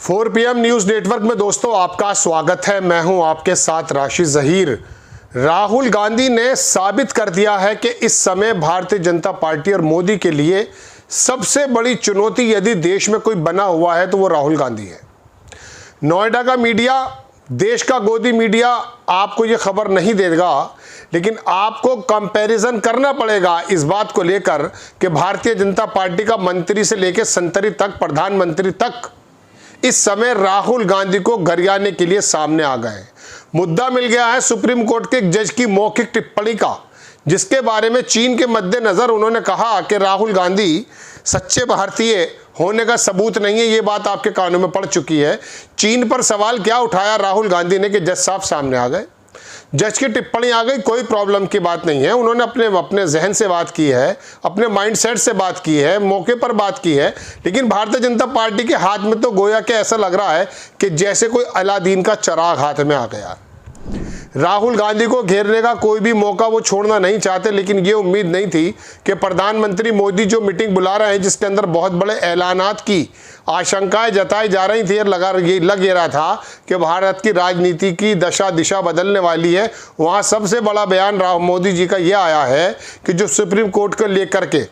4 PM news network में दोस्तों आपका स्वागत है। मैं हूं आपके साथ राशिद ज़हीर। राहुल गांधी ने साबित कर दिया है कि इस समय भारतीय जनता पार्टी और मोदी के लिए सबसे बड़ी चुनौती यदि देश में कोई बना हुआ है तो वो राहुल गांधी है। नोएडा का मीडिया, देश का गोदी मीडिया आपको ये खबर नहीं देगा, लेकिन आपको कंपैरिजन करना पड़ेगा इस बात को लेकर कि भारतीय जनता पार्टी का मंत्री से लेकर संतरी तक, प्रधानमंत्री तक इस समय राहुल गांधी को गरियाने के लिए सामने आ गए। मुद्दा मिल गया है सुप्रीम कोर्ट के एक जज की मौखिक टिप्पणी का, जिसके बारे में चीन के मद्देनजर उन्होंने कहा कि राहुल गांधी सच्चे भारतीय होने का सबूत नहीं है। ये बात आपके कानों में पड़ चुकी है। चीन पर सवाल क्या उठाया राहुल गांधी ने कि जज साहब सामने आ गए, जज की टिप्पणी आ गई, कोई प्रॉब्लम की बात नहीं है। उन्होंने अपने जहन से बात की है, अपने माइंडसेट से बात की है, मौके पर बात की है। लेकिन भारतीय जनता पार्टी के हाथ में तो गोया कि ऐसा लग रहा है कि जैसे कोई अलादीन का चिराग हाथ में आ गया। राहुल गांधी को घेरने का कोई भी मौका वो छोड़ना नहीं चाहते, लेकिन ये उम्मीद नहीं थी कि प्रधानमंत्री मोदी जो मीटिंग बुला रहे हैं जिसके अंदर बहुत बड़े ऐलानात की आशंकाएं जताई जा रही थी, लग ये रहा था कि भारत की राजनीति की दशा दिशा बदलने वाली है। वहाँ सबसे बड़ा बयान मोदी जी का यह आया है कि जो सुप्रीम कोर्ट को लेकर के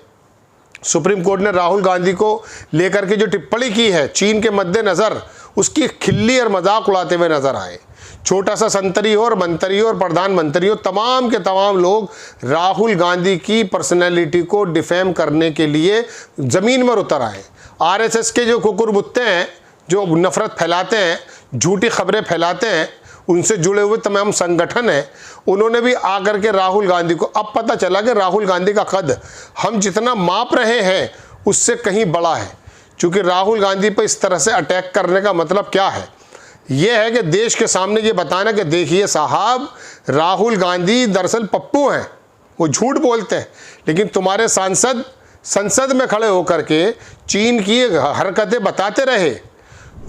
सुप्रीम कोर्ट ने राहुल गांधी को लेकर के जो टिप्पणी की है चीन के मद्देनज़र, उसकी खिल्ली और मजाक उड़ाते हुए नजर आए। छोटा सा संतरी हो और मंत्री हो और प्रधानमंत्री हो, तमाम के तमाम लोग राहुल गांधी की पर्सनैलिटी को डिफेम करने के लिए ज़मीन में उतर आए। आरएसएस के जो कुकुरमुत्ते हैं, जो नफ़रत फैलाते हैं, झूठी खबरें फैलाते हैं, उनसे जुड़े हुए तमाम संगठन हैं, उन्होंने भी आकर के राहुल गांधी को, अब पता चला कि राहुल गांधी का कद हम जितना माप रहे हैं उससे कहीं बड़ा है। क्योंकि राहुल गांधी पर इस तरह से अटैक करने का मतलब क्या है? यह है कि देश के सामने ये बताना कि देखिए साहब, राहुल गांधी दरअसल पप्पू हैं, वो झूठ बोलते हैं, लेकिन तुम्हारे सांसद संसद में खड़े होकर के चीन की हरकतें बताते रहे।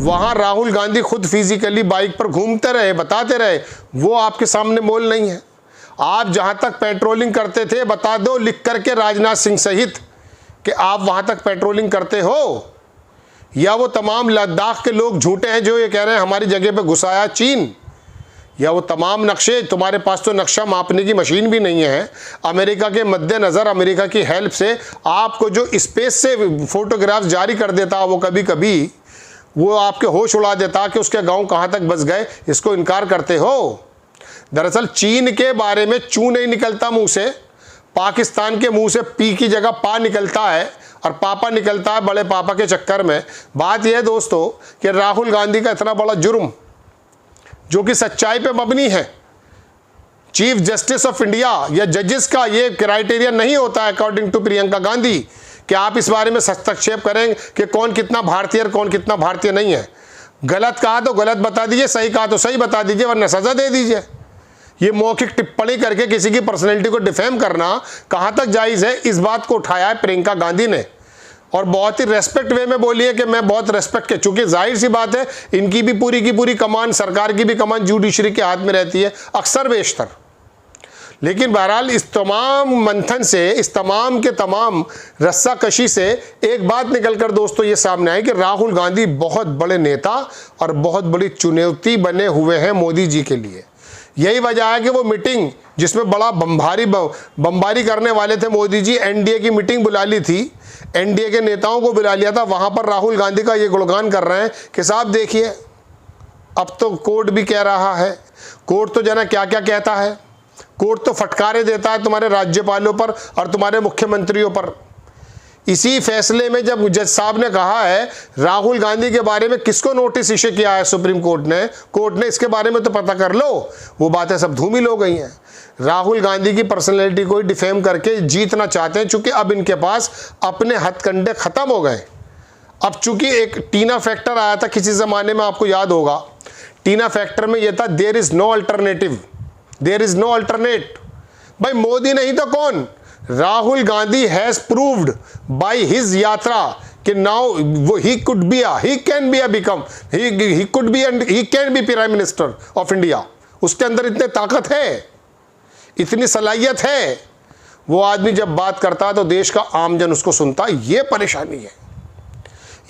वहाँ राहुल गांधी खुद फिजिकली बाइक पर घूमते रहे, बताते रहे, वो आपके सामने मोल नहीं है। आप जहाँ तक पेट्रोलिंग करते थे बता दो लिख करके राजनाथ सिंह सहित कि आप वहाँ तक पेट्रोलिंग करते हो, या वो तमाम लद्दाख के लोग झूठे हैं जो ये कह रहे हैं हमारी जगह पे घुसाया चीन, या वो तमाम नक्शे, तुम्हारे पास तो नक्शा मापने की मशीन भी नहीं है। अमेरिका के मद्देनज़र, अमेरिका की हेल्प से आपको जो स्पेस से फोटोग्राफ्स जारी कर देता वो कभी कभी वो आपके होश उड़ा देता कि उसके गांव कहाँ तक बस गए, इसको इनकार करते हो। दरअसल चीन के बारे में चू नहीं निकलता मुँह से, पाकिस्तान के मुँह से पी की जगह पा निकलता है और पापा निकलता है बड़े पापा के चक्कर में। बात यह है दोस्तों कि राहुल गांधी का इतना बड़ा जुर्म जो कि सच्चाई पे मबनी है, चीफ जस्टिस ऑफ इंडिया या जजेस का ये क्राइटेरिया नहीं होता है अकॉर्डिंग टू प्रियंका गांधी कि आप इस बारे में हस्तक्षेप करें कि कौन कितना भारतीय और कौन कितना भारतीय नहीं है। गलत कहा तो गलत बता दीजिए, सही कहा तो सही बता दीजिए, वरना सजा दे दीजिए। ये मौखिक टिप्पणी करके किसी की पर्सनैलिटी को डिफेम करना कहाँ तक जायज़ है, इस बात को उठाया है प्रियंका गांधी ने, और बहुत ही रेस्पेक्ट वे में बोली है कि मैं बहुत रेस्पेक्ट के, चूंकि जाहिर सी बात है इनकी भी पूरी की पूरी कमान, सरकार की भी कमान जुडिशरी के हाथ में रहती है अक्सर बेशतर। लेकिन बहरहाल इस तमाम मंथन से, इस तमाम के तमाम रस्साकशी से एक बात निकल कर दोस्तों ये सामने आई कि राहुल गांधी बहुत बड़े नेता और बहुत बड़ी चुनौती बने हुए हैं मोदी जी के लिए। यही वजह है कि वो मीटिंग जिसमें बड़ा बमबारी करने वाले थे मोदी जी, एनडीए की मीटिंग बुला ली थी, एनडीए के नेताओं को बुला लिया था, वहाँ पर राहुल गांधी का ये गुणगान कर रहे हैं कि साहब देखिए अब तो कोर्ट भी कह रहा है, कोर्ट तो जना क्या क्या कहता है, कोर्ट तो फटकारे देता है तुम्हारे राज्यपालों पर और तुम्हारे मुख्यमंत्रियों पर। इसी फैसले में जब जज साहब ने कहा है राहुल गांधी के बारे में किसको नोटिस इशू किया है सुप्रीम कोर्ट ने इसके बारे में तो पता कर लो, वो बातें सब धूमिल हो गई हैं। राहुल गांधी की पर्सनैलिटी को डिफेम करके जीतना चाहते हैं, चूंकि अब इनके पास अपने हथकंडे खत्म हो गए। अब चूंकि एक टीना फैक्टर आया था किसी ज़माने में, आपको याद होगा, टीना फैक्टर में यह था there is no alternative, there is no alternate. भाई मोदी नहीं तो कौन? Rahul Gandhi has proved by his yatra कि नाउ वो ही can be prime minister of India. उसके अंदर इतनी ताकत है, इतनी सलाहियत है। वो आदमी जब बात करता है तो देश का आमजन उसको सुनता है। ये परेशानी है।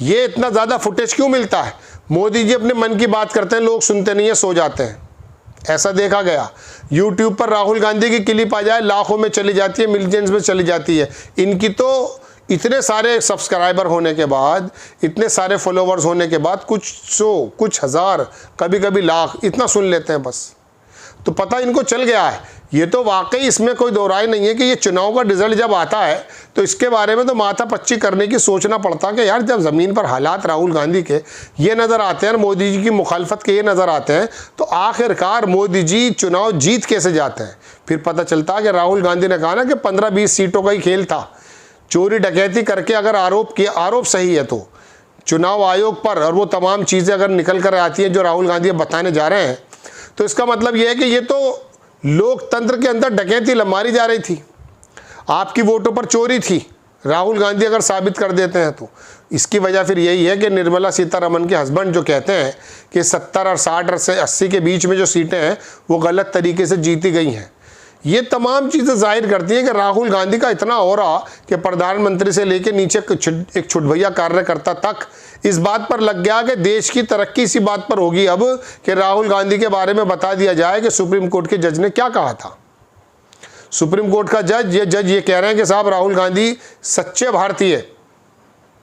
ये इतना ज़्यादा फुटेज क्यों मिलता है? मोदी जी अपने मन की बात करते हैं, लोग सुनते नहीं है, सो जाते हैं। ऐसा देखा गया। यूट्यूब पर राहुल गांधी की क्लिप आ जाए, लाखों में चली जाती है, मिलियंस में चली जाती है। इनकी तो इतने सारे सब्सक्राइबर होने के बाद, इतने सारे फॉलोवर्स होने के बाद कुछ सौ, कुछ हज़ार, कभी कभी लाख, इतना सुन लेते हैं बस। तो पता इनको चल गया है। ये तो वाकई इसमें कोई दो राय नहीं है कि ये चुनाव का रिजल्ट जब आता है तो इसके बारे में तो माथा पच्ची करने की सोचना पड़ता कि यार जब ज़मीन पर हालात राहुल गांधी के ये नज़र आते हैं, मोदी जी की मुखालफत के ये नज़र आते हैं, तो आखिरकार मोदी जी चुनाव जीत कैसे जाते हैं। फिर पता चलता है कि राहुल गांधी ने कहा ना कि 15-20 सीटों का ही खेल था। चोरी डकैती करके अगर आरोप सही है तो चुनाव आयोग पर, और वो तमाम चीज़ें अगर निकल कर आती हैं जो राहुल गांधी बताने जा रहे हैं, तो इसका मतलब ये है कि ये तो लोकतंत्र के अंदर डकैती मारी जा रही थी, आपकी वोटों पर चोरी थी। राहुल गांधी अगर साबित कर देते हैं तो इसकी वजह फिर यही है कि निर्मला सीतारमण के हस्बैंड जो कहते हैं कि 70 और 60 और 80 के बीच में जो सीटें हैं वो गलत तरीके से जीती गई हैं। ये तमाम चीज़ें जाहिर करती हैं कि राहुल गांधी का इतना औरा कि प्रधानमंत्री से लेकर नीचे एक छुटभैया कार्यकर्ता तक इस बात पर लग गया कि देश की तरक्की इसी बात पर होगी अब कि राहुल गांधी के बारे में बता दिया जाए कि सुप्रीम कोर्ट के जज ने क्या कहा था। सुप्रीम कोर्ट का जज ये कह रहे हैं कि साहब राहुल गांधी सच्चे भारतीय,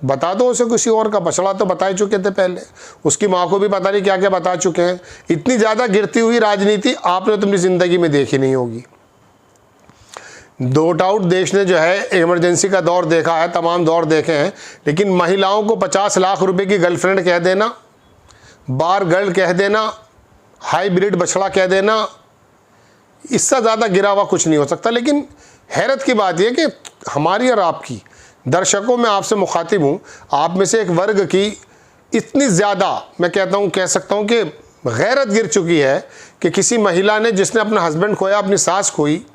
बता दो उसे किसी और का, बछड़ा तो बता चुके थे पहले, उसकी माँ को भी पता नहीं क्या क्या बता चुके हैं। इतनी ज़्यादा गिरती हुई राजनीति आपने तो अपनी ज़िंदगी में देखी नहीं होगी। नो डाउट देश ने जो है इमरजेंसी का दौर देखा है, तमाम दौर देखे हैं, लेकिन महिलाओं को 50 लाख रुपए की गर्लफ्रेंड कह देना, बार गर्ल कह देना, हाइब्रिड बछड़ा कह देना, इससे ज़्यादा गिरा हुआ कुछ नहीं हो सकता। लेकिन हैरत की बात यह कि हमारी और आपकी, दर्शकों में आपसे मुखातिब हूँ, आप में से एक वर्ग की इतनी ज़्यादा, मैं कहता हूँ, कह सकता हूँ कि गैरत गिर चुकी है कि किसी महिला ने जिसने अपना हस्बैंड खोया, अपनी सास खोई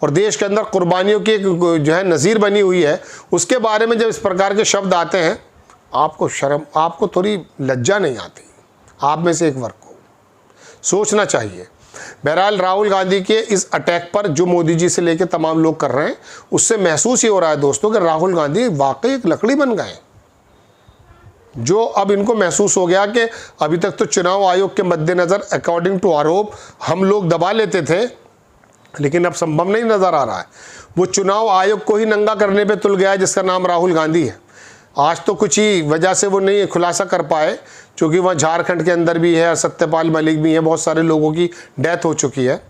और देश के अंदर कुर्बानियों की जो है नज़ीर बनी हुई है, उसके बारे में जब इस प्रकार के शब्द आते हैं, आपको शर्म, आपको थोड़ी लज्जा नहीं आती? आप में से एक वर्ग को सोचना चाहिए। बहरहाल राहुल गांधी के इस अटैक पर जो मोदी जी से लेकर तमाम लोग कर रहे हैं, उससे महसूस ही हो रहा है दोस्तों कि राहुल गांधी वाकई एक लकड़ी बन गए। जो अब इनको महसूस हो गया कि अभी तक तो चुनाव आयोग के मद्देनज़र अकॉर्डिंग टू आरोप हम लोग दबा लेते थे, लेकिन अब संभव नहीं नज़र आ रहा है। वो चुनाव आयोग को ही नंगा करने पे तुल गया है जिसका नाम राहुल गांधी है। आज तो कुछ ही वजह से वो नहीं खुलासा कर पाए, क्योंकि वहाँ झारखंड के अंदर भी है और सत्यपाल मलिक भी है, बहुत सारे लोगों की डेथ हो चुकी है।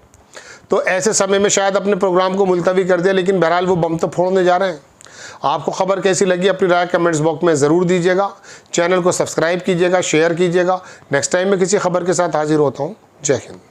तो ऐसे समय में शायद अपने प्रोग्राम को मुलतवी कर दिया, लेकिन बहरहाल वो बम तो फोड़ने जा रहे हैं। आपको खबर कैसी लगी अपनी राय कमेंट्स बॉक्स में ज़रूर दीजिएगा। चैनल को सब्सक्राइब कीजिएगा, शेयर कीजिएगा। नेक्स्ट टाइम मैं किसी खबर के साथ हाजिर होता हूँ। जय हिंद।